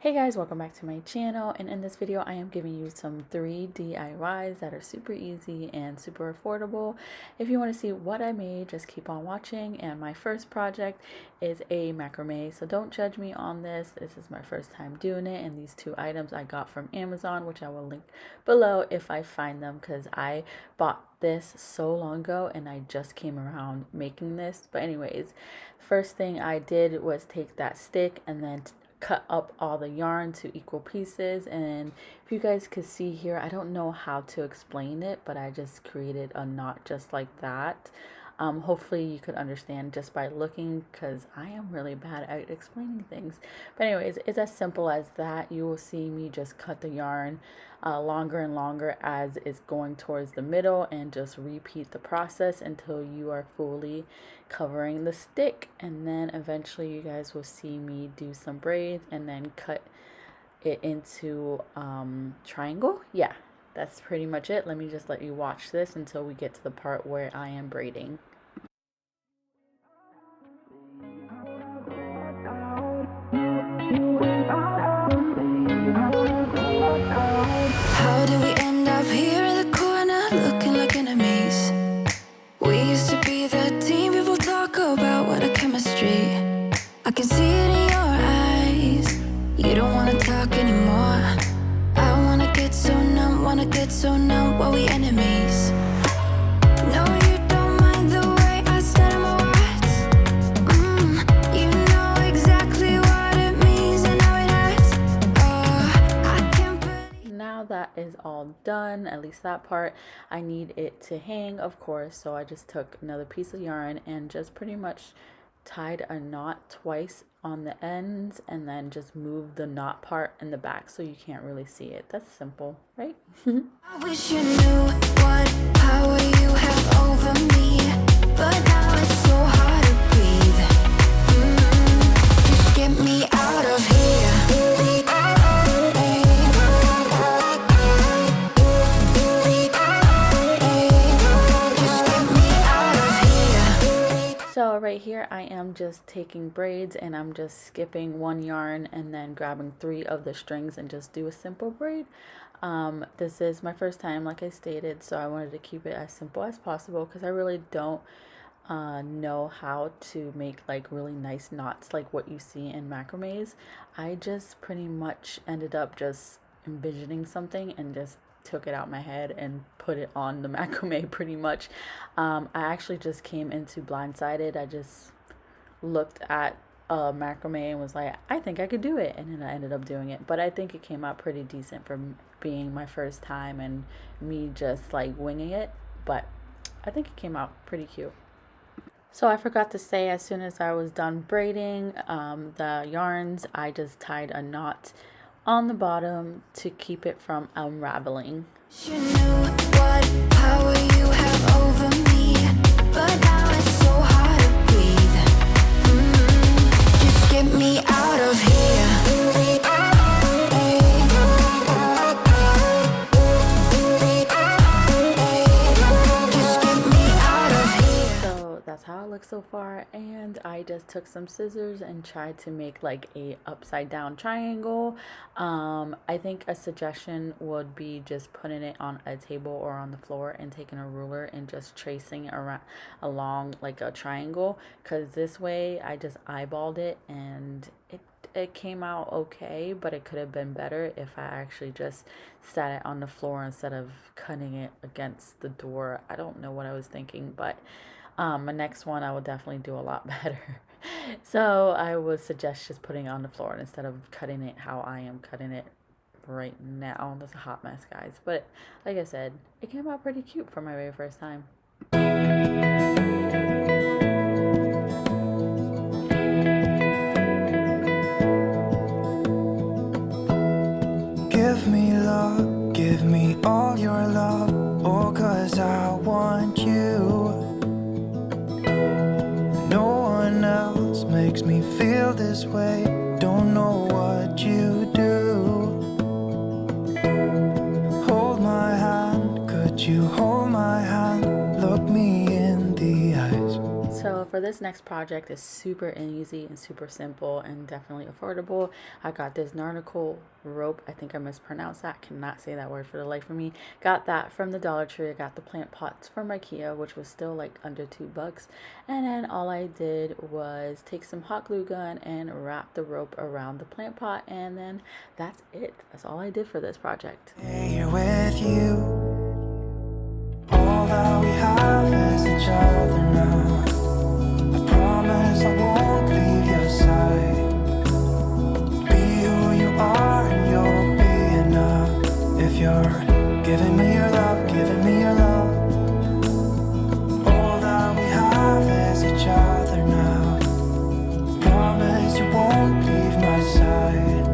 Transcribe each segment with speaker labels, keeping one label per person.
Speaker 1: Hey guys, welcome back to my channel, and in this video I am giving you some 3 DIYs that are super easy and super affordable. If you want to see what I made, just keep on watching. And my first project is a macrame, so don't judge me on this. This is my first time doing it, and these 2 items I got from Amazon, which I will link below if I find them, because I bought this so long ago and I just came around making this. But anyways, first thing I did was take that stick and then cut up all the yarn to equal pieces. And if you guys could see here, I don't know how to explain it, but I just created a knot just like that. Hopefully you could understand just by looking, because I am really bad at explaining things. But anyways, it's as simple as that. You will see me just cut the yarn longer and longer as it's going towards the middle, and just repeat the process until you are fully covering the stick. And then eventually you guys will see me do some braids and then cut it into triangle. Yeah, that's pretty much it. Let me just let you watch this until we get to the part where I am braiding.
Speaker 2: How did we end up here in the corner looking like enemies? We used to be the team people talk about, what a chemistry. I can see it in your eyes. You don't wanna talk anymore. I wanna get so numb while we enemies. No, you don't mind the way I stutter my words. You know exactly what it means and how it hurts. Oh, I can't believe.
Speaker 1: Now that is all done, at least that part. I need it to hang, of course, so I just took another piece of yarn and just pretty much tied a knot twice on the ends, and then just moved the knot part in the back so you can't really see it. That's simple, right?
Speaker 2: I wish you knew what power you have over me, but now it's so hard to breathe. Just get me out of here. Just get me out of here.
Speaker 1: So right here I am just taking braids, and I'm just skipping 1 yarn and then grabbing 3 of the strings and just do a simple braid. This is my first time, like I stated, so I wanted to keep it as simple as possible, because I really don't know how to make like really nice knots like what you see in macrames. I just pretty much ended up just envisioning something and just took it out my head and put it on the macrame pretty much. I actually just came into blindsided. I just looked at macrame and was like, I think I could do it, and then I ended up doing it. But I think it came out pretty decent for being my first time and me just like winging it, but I think it came out pretty cute. So I forgot to say, as soon as I was done braiding the yarns, I just tied a knot on the bottom to keep it from unraveling.
Speaker 2: You knew what power you have over me, but now it's so hard to breathe. Just get me out of here. Just get me out of here.
Speaker 1: So that's how it looks so far, and I just took some scissors and tried to make like a upside down triangle. I think a suggestion would be just putting it on a table or on the floor and taking a ruler and just tracing around along like a triangle, because this way I just eyeballed it and it came out okay, but it could have been better if I actually just sat it on the floor instead of cutting it against the door. I don't know what I was thinking, but my next one I will definitely do a lot better. So I would suggest just putting it on the floor instead of cutting it how I am cutting it right now. That's a hot mess, guys, but like I said, it came out pretty cute for my very first time.
Speaker 3: Give me love, give me all your love, oh, 'cause I want you. No one else makes me feel this way, don't know what you do. Hold my hand, could you hold my hand, look me in the eyes.
Speaker 1: So for for this next project, it's super easy and super simple and definitely affordable. I got this Narnicle rope. I think I mispronounced that. Cannot say that word for the life of me. Got that from the Dollar Tree. I got the plant pots from IKEA, which was still like under $2. And then all I did was take some hot glue gun and wrap the rope around the plant pot, and then that's it. That's all I did for this project.
Speaker 3: Here with you. All that we have is each other now. I promise I won't leave your side. Be who you are and you'll be enough. If you're giving me your love, giving me your love. All that we have is each other now. Promise you won't leave my side.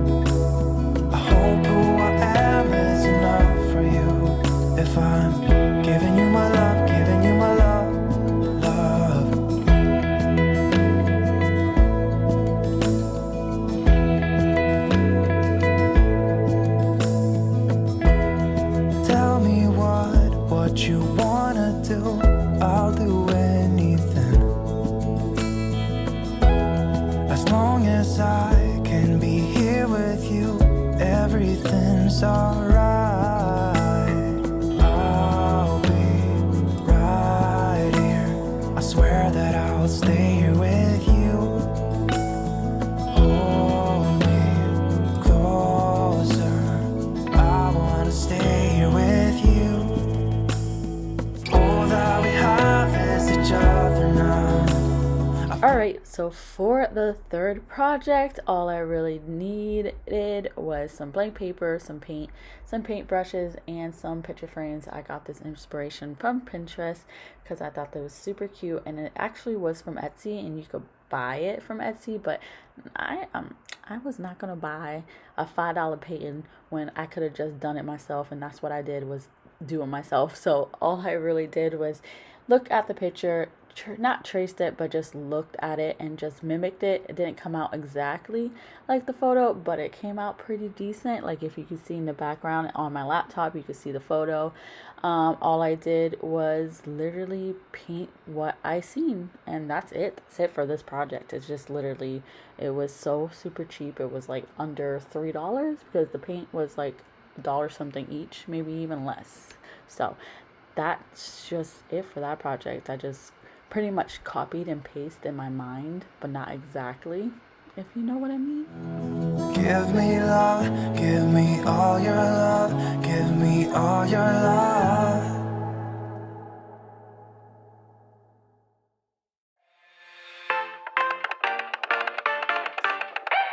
Speaker 3: I hope who I am is enough for you. If I'm giving you my love, giving you my love, love. Tell me what you wanna do. I'll do anything. As long as I can be here with you, everything's alright. Swear that I'll stay here with you. Hold me closer. I wanna stay here with you. All that we have is each other now.
Speaker 1: Alright, so for the third project, all I really needed was some blank paper, some paint, some paint brushes, and some picture frames. I got this inspiration from Pinterest because I thought that was super cute, and it actually was from Etsy, and you could buy it from Etsy, but I was not gonna buy a $5 painting when I could have just done it myself, and that's what I did, was do it myself. So all I really did was look at the picture, not traced it, but just looked at it and just mimicked it. It didn't come out exactly like the photo, but it came out pretty decent. Like if you could see in the background on my laptop, you could see the photo. All I did was literally paint what I seen, and that's it. That's it for this project. It's just literally, it was so super cheap. It was like under $3 because the paint was like $1 something each, maybe even less. So that's just it for that project. I just pretty much copied and pasted in my mind, but not exactly, if you know what I mean.
Speaker 3: Give me love, give me all your love, give me all your love.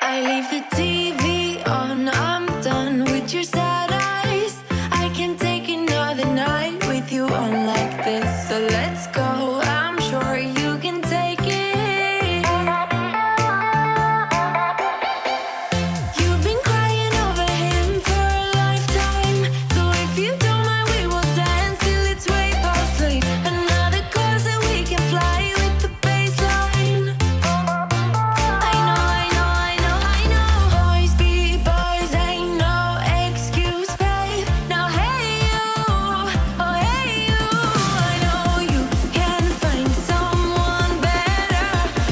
Speaker 2: I leave the TV on, I'm done with your sad eyes. I can take another night with you on like this, so let's go. I'm sure you can take it. You've been crying over him for a lifetime, so if you don't mind, we will dance till it's way past sleep. Another course that we can fly with the baseline. I know. Boys be boys, ain't no excuse, babe. Now hey you, oh hey you, I know you can find someone better.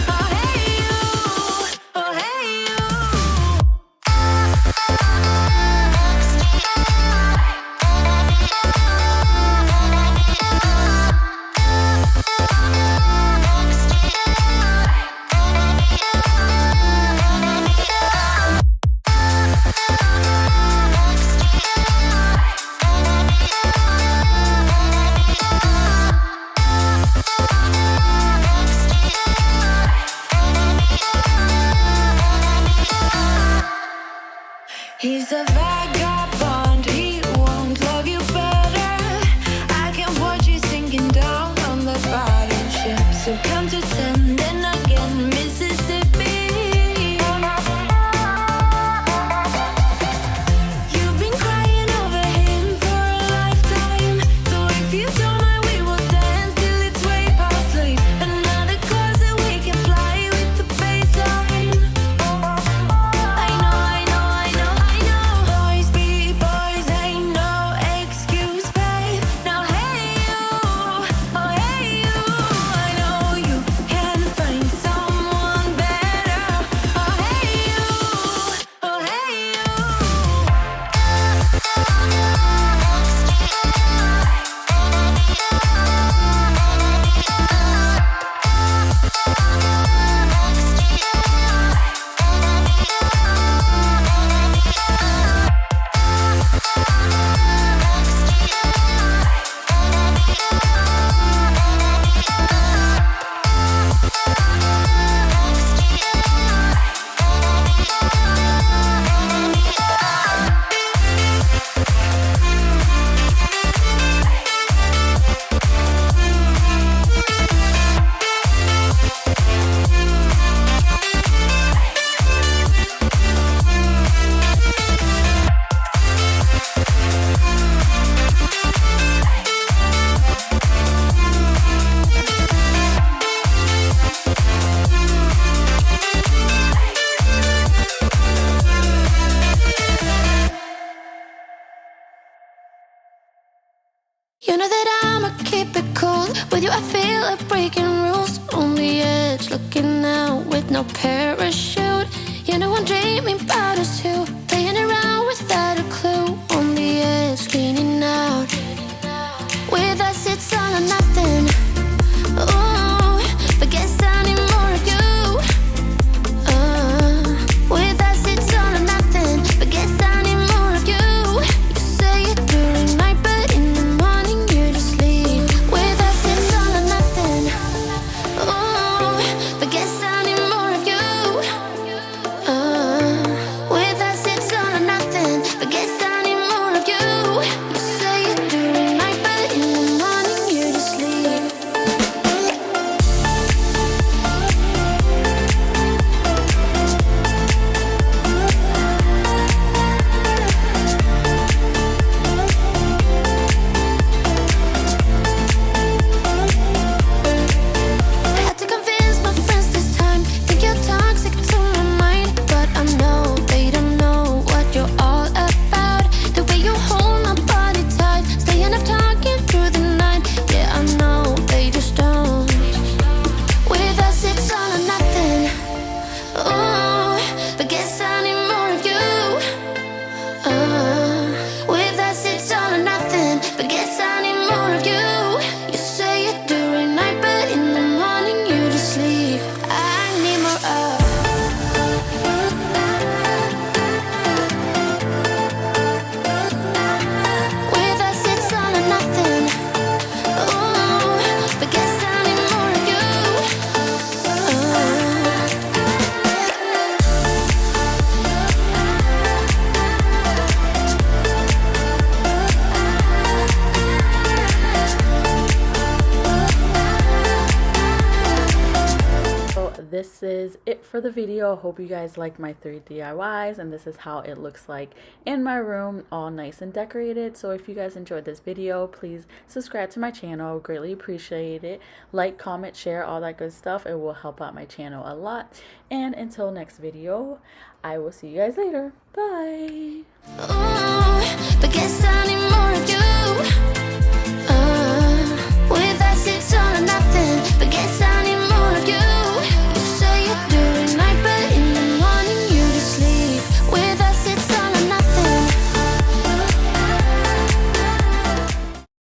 Speaker 2: Oh hey you, oh hey you. He's a vagabond, he won't love you better. I can watch you sinking down on the bottom ship. So come to 10, then again, Mississippi. You've been crying over him for a lifetime, so if you don't mind, we will dance till it's way past sleep. Another course that we can fly with the baseline. I know. Boys be boys, ain't no excuse, babe. Now hey you, oh hey you, I know you You know that I'ma keep it cool. With you I feel like breaking rules. On the edge, looking out with no parachute. You know I'm dreaming about us two, playing around without a clue. On the edge, leaning out. With us it's all or nothing. Ooh, but guess I need more of you. With us it's all or nothing, but guess I need more of you. You say it during night, but in the morning you just leave. With us it's all or nothing. Ooh, but guess I need more of you. With us it's all or nothing, but guess I need more of you. You say it during night, but in the morning you just leave. Had to convince my friends this time. Think you're toxic to my mind, but I know they don't know what you're all about. The way you hold my body tight, staying up talking through the night. Yeah, I know they just don't. With us it's all or nothing. Ooh, but guess I need more of you. With us it's all or nothing, but guess I need more of you. You say it during night, but in the morning you just leave. I need more of. With us it's all or nothing. Ooh, but guess I need more of you.
Speaker 1: So this is it for the video. Hope you guys liked my 3 DIYs, and this is how it looks like in my room, all nice and decorated. So if you guys enjoyed this video, please subscribe to my channel. Greatly appreciate it. Like, comment, share, all that good stuff. It will help out my channel a lot. And until next video, I will see you guys later. Bye.
Speaker 2: Ooh, but guess I need more of you.